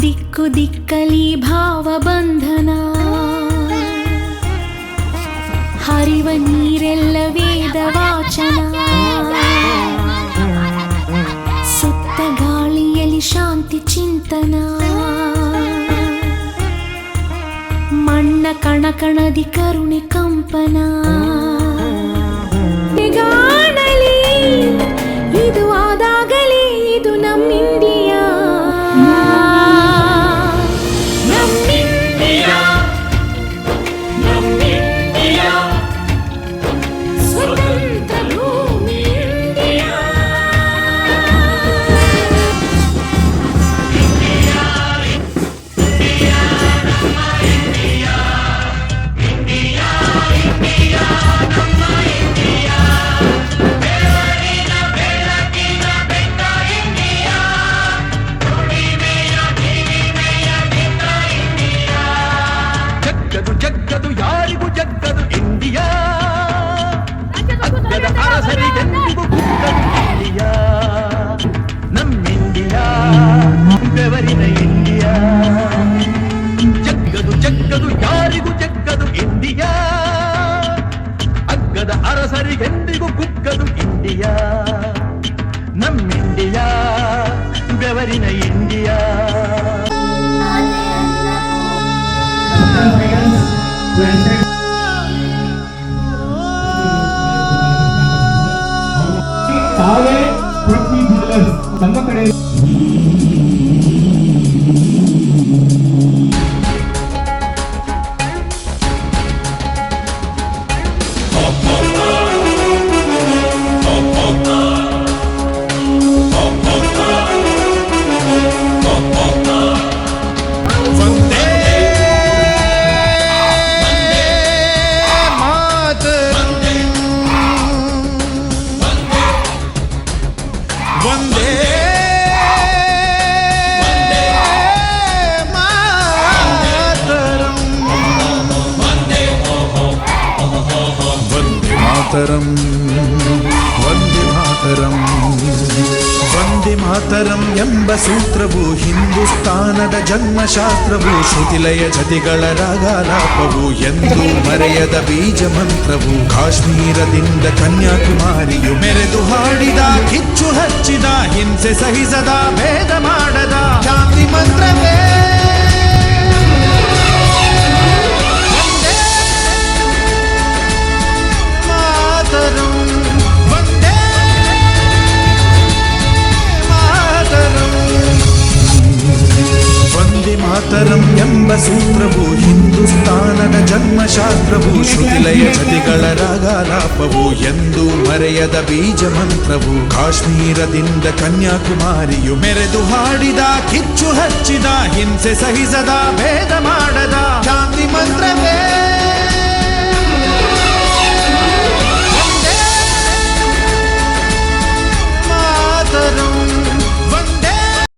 ದಿಕ್ಕು ದಿಕ್ಕಲಿ ಭಾವಬಂಧನ, ಹರಿವ ನೀರೆಲ್ಲ ವೇದ ವಾಚನ, ಸುತ್ತ ಗಾಳಿಯಲ್ಲಿ ಶಾಂತಿ ಚಿಂತನ, ಮಣ್ಣ ಕಣಕಣದಿ ಕರುಣೆ ಕಂಪನ. ಗಾಣಲಿ ಇದು ಆದಾಗಲೇ ಇದು ನಮ್ಮಿಂಡಿಯಾ, ನಮ್ಮಿಂಡಿಯಾ, ನಮ್ಮಿಂಡಿಯಾ, ಸ್ವತಂತ್ರ ಭೂಮಿ ಇಂಡಿಯಾ. ಇಂಡಿಯಾ, ನಮ್ಮ ಇಂಡಿಯಾ, ಇಂಡಿಯಾ, ಇಂಡಿಯಾ, ನಮ್ಮ ಇಂಡಿಯಾ, ಬೆವರಿನ ಬೆಳಕಿನ ಬೆಟ್ಟ ಇಂಡಿಯಾ, ದುಡಿಮೆಯ ಹಿರಿಮೆಯ ಗೆದ್ದ ಇಂಡಿಯಾ. ಜಗ್ಗದು ಜಗ್ಗದು ಯಾರಿಗೂ ಜಗ್ಗದು ಇಂಡಿಯಾ, ಅಗ್ಗದ ಅರಸರಿಗೆಂದಿಗೂ ಕುಗ್ಗದು ಇಂಡಿಯಾ, ನಮ್ಮಿಂಡಿಯಾ, ಬೆವರಿನ ಇಂಡಿಯಾ. ಜಗ್ಗದು ಜಗ್ಗದು ಯಾರಿಗೂ ಜಗ್ಗದು ಇಂಡಿಯಾ, ಅಗ್ಗದ ಅರಸರಿಗೆಂದಿಗೂ ಕುಗ್ಗದು ಇಂಡಿಯಾ, ನಮ್ಮಿಂಡಿಯಾ, ಬೆವರಿನ ಇಂಡಿಯಾ. ತಾವೇ ನಮ್ಮ ಕಡೆ ವಂದೇ ಮಾತರಂ ಎಂಬ ಸೂತ್ರವು ಹಿಂದೂಸ್ತಾನದ ಜನ್ಮಶಾಸ್ತ್ರವು, ಶ್ರುತಿಲಯ ಜತಿಗಳ ರಾಗಾಲಾಪವು, ಎಂದು ಮರೆಯದ ಬೀಜ ಮಂತ್ರವು, ಕಾಶ್ಮೀರದಿಂದ ಕನ್ಯಾಕುಮಾರಿಯು ಮೆರೆದು ಹಾಡಿದ, ಕಿಚ್ಚು ಹಚ್ಚಿದ, ಹಿಂಸೆ ಸಹಿಸದ, ಭೇದ ಮಾಡದ ಶಾಂತಿ ಮಂತ್ರವೇ ವಂದೇ ಮಾತರಂ ಎಂಬ ಸೂತ್ರವು ಹಿಂದೂಸ್ತಾನದ ಜನ್ಮಶಾಸ್ತ್ರವು, ಶ್ರುತಿಲಯ ಜತಿಗಳ ರಾಗಾಲಾಪವು, ಎಂದು ಮರೆಯದ ಬೀಜ ಮಂತ್ರವು, ಕಾಶ್ಮೀರದಿಂದ ಕನ್ಯಾಕುಮಾರಿಯು ಮೆರೆದು ಹಾಡಿದ, ಕಿಚ್ಚು ಹಚ್ಚಿದ, ಹಿಂಸೆ ಸಹಿಸದ, ಭೇದ ಮಾಡದ ಶಾಂತಿ ಮಂತ್ರವೇ